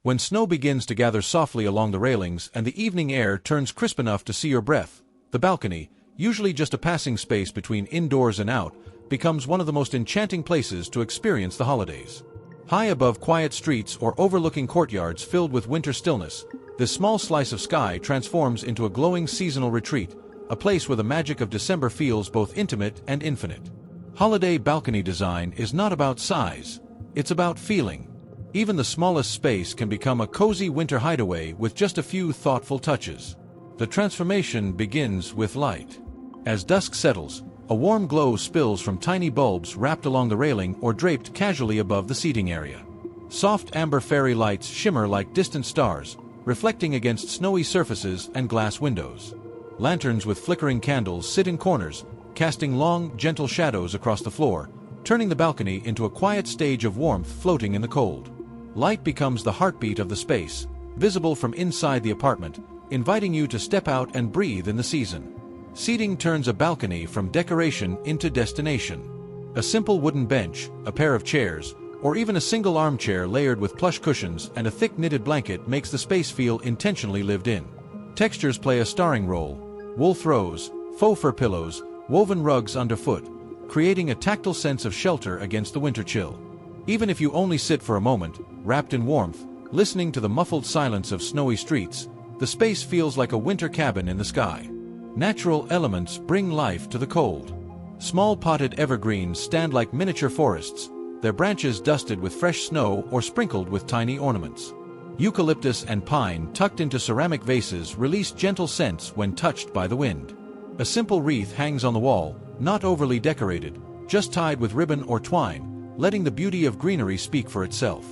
When snow begins to gather softly along the railings and the evening air turns crisp enough to see your breath, the balcony, usually just a passing space between indoors and out, becomes one of the most enchanting places to experience the holidays. High above quiet streets or overlooking courtyards filled with winter stillness, this small slice of sky transforms into a glowing seasonal retreat, a place where the magic of December feels both intimate and infinite. Holiday balcony design is not about size, it's about feeling. Even the smallest space can become a cozy winter hideaway with just a few thoughtful touches. The transformation begins with light. As dusk settles, a warm glow spills from tiny bulbs wrapped along the railing or draped casually above the seating area. Soft amber fairy lights shimmer like distant stars, reflecting against snowy surfaces and glass windows. Lanterns with flickering candles sit in corners, casting long, gentle shadows across the floor, turning the balcony into a quiet stage of warmth floating in the cold. Light becomes the heartbeat of the space, visible from inside the apartment, inviting you to step out and breathe in the season. Seating turns a balcony from decoration into destination. A simple wooden bench, a pair of chairs, or even a single armchair layered with plush cushions and a thick knitted blanket makes the space feel intentionally lived in. Textures play a starring role: wool throws, faux fur pillows, woven rugs underfoot, creating a tactile sense of shelter against the winter chill. Even if you only sit for a moment, wrapped in warmth, listening to the muffled silence of snowy streets, the space feels like a winter cabin in the sky. Natural elements bring life to the cold. Small potted evergreens stand like miniature forests, their branches dusted with fresh snow or sprinkled with tiny ornaments. Eucalyptus and pine tucked into ceramic vases release gentle scents when touched by the wind. A simple wreath hangs on the wall, not overly decorated, just tied with ribbon or twine, letting the beauty of greenery speak for itself.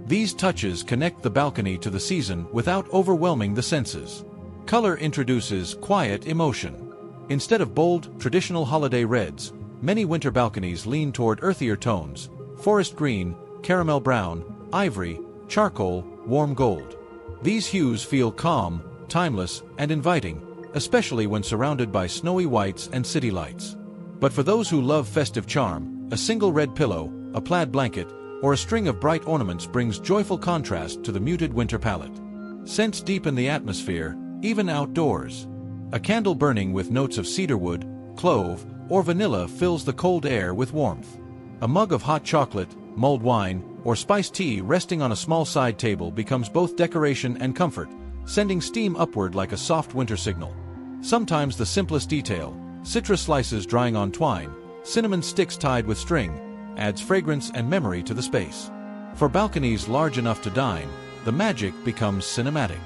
These touches connect the balcony to the season without overwhelming the senses. Color introduces quiet emotion. Instead of bold, traditional holiday reds, many winter balconies lean toward earthier tones: forest green, caramel brown, ivory, charcoal, warm gold. These hues feel calm, timeless, and inviting, especially when surrounded by snowy whites and city lights. But for those who love festive charm, a single red pillow, a plaid blanket, or a string of bright ornaments brings joyful contrast to the muted winter palette. Scents deepen the atmosphere, even outdoors. A candle burning with notes of cedarwood, clove, or vanilla fills the cold air with warmth. A mug of hot chocolate, mulled wine, or spiced tea resting on a small side table becomes both decoration and comfort, sending steam upward like a soft winter signal. Sometimes the simplest detail, citrus slices drying on twine, cinnamon sticks tied with string, adds fragrance and memory to the space. For balconies large enough to dine, the magic becomes cinematic.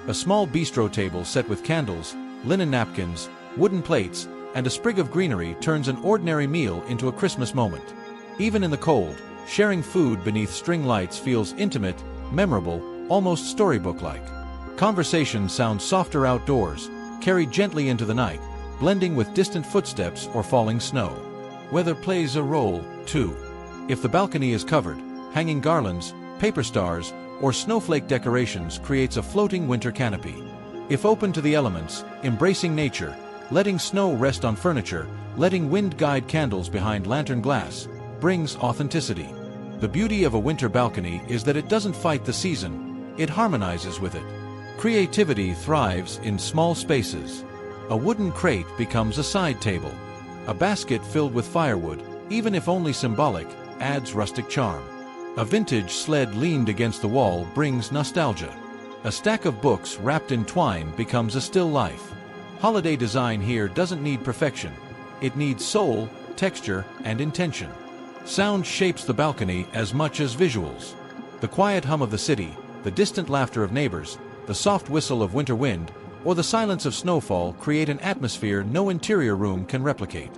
A small bistro table set with candles, linen napkins, wooden plates, and a sprig of greenery turns an ordinary meal into a Christmas moment. Even in the cold, sharing food beneath string lights feels intimate, memorable, almost storybook-like. Conversation sounds softer outdoors, carried gently into the night, blending with distant footsteps or falling snow. Weather plays a role, too. If the balcony is covered, hanging garlands, paper stars, or snowflake decorations creates a floating winter canopy. If open to the elements, embracing nature, letting snow rest on furniture, letting wind guide candles behind lantern glass, brings authenticity. The beauty of a winter balcony is that it doesn't fight the season, it harmonizes with it. Creativity thrives in small spaces. A wooden crate becomes a side table. A basket filled with firewood, even if only symbolic, adds rustic charm. A vintage sled leaned against the wall brings nostalgia. A stack of books wrapped in twine becomes a still life. Holiday design here doesn't need perfection. It needs soul, texture, and intention. Sound shapes the balcony as much as visuals. The quiet hum of the city, the distant laughter of neighbors, the soft whistle of winter wind, or the silence of snowfall create an atmosphere no interior room can replicate.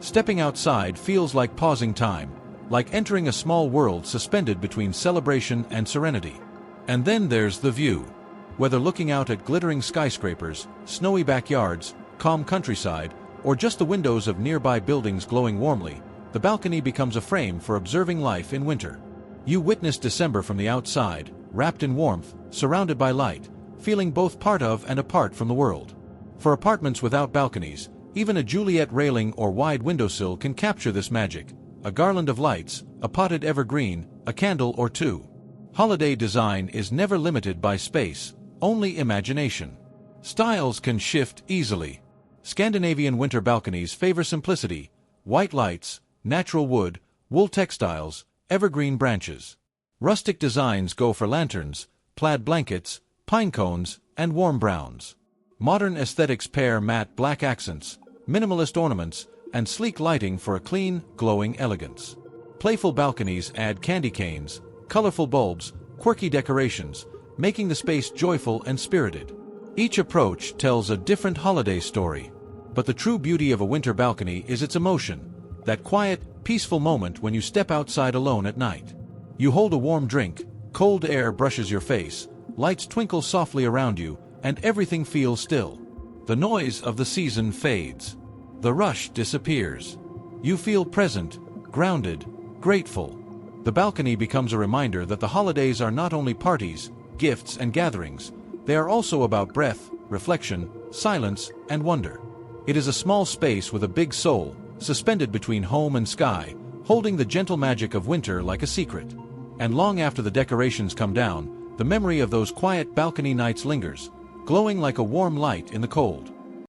Stepping outside feels like pausing time, like entering a small world suspended between celebration and serenity. And then there's the view. Whether looking out at glittering skyscrapers, snowy backyards, calm countryside, or just the windows of nearby buildings glowing warmly, the balcony becomes a frame for observing life in winter. You witness December from the outside, wrapped in warmth, surrounded by light, feeling both part of and apart from the world. For apartments without balconies, even a Juliet railing or wide windowsill can capture this magic. A garland of lights, a potted evergreen, a candle or two. Holiday design is never limited by space, only imagination. Styles can shift easily. Scandinavian winter balconies favor simplicity: white lights, natural wood, wool textiles, evergreen branches. Rustic designs go for lanterns, plaid blankets, pine cones, and warm browns. Modern aesthetics pair matte black accents, minimalist ornaments, and sleek lighting for a clean, glowing elegance. Playful balconies add candy canes, colorful bulbs, quirky decorations, making the space joyful and spirited. Each approach tells a different holiday story. But the true beauty of a winter balcony is its emotion, that quiet, peaceful moment when you step outside alone at night. You hold a warm drink, cold air brushes your face, lights twinkle softly around you, and everything feels still. The noise of the season fades. The rush disappears. You feel present, grounded, grateful. The balcony becomes a reminder that the holidays are not only parties, gifts, and gatherings. They are also about breath, reflection, silence, and wonder. It is a small space with a big soul, suspended between home and sky, holding the gentle magic of winter like a secret. And long after the decorations come down, the memory of those quiet balcony nights lingers, glowing like a warm light in the cold.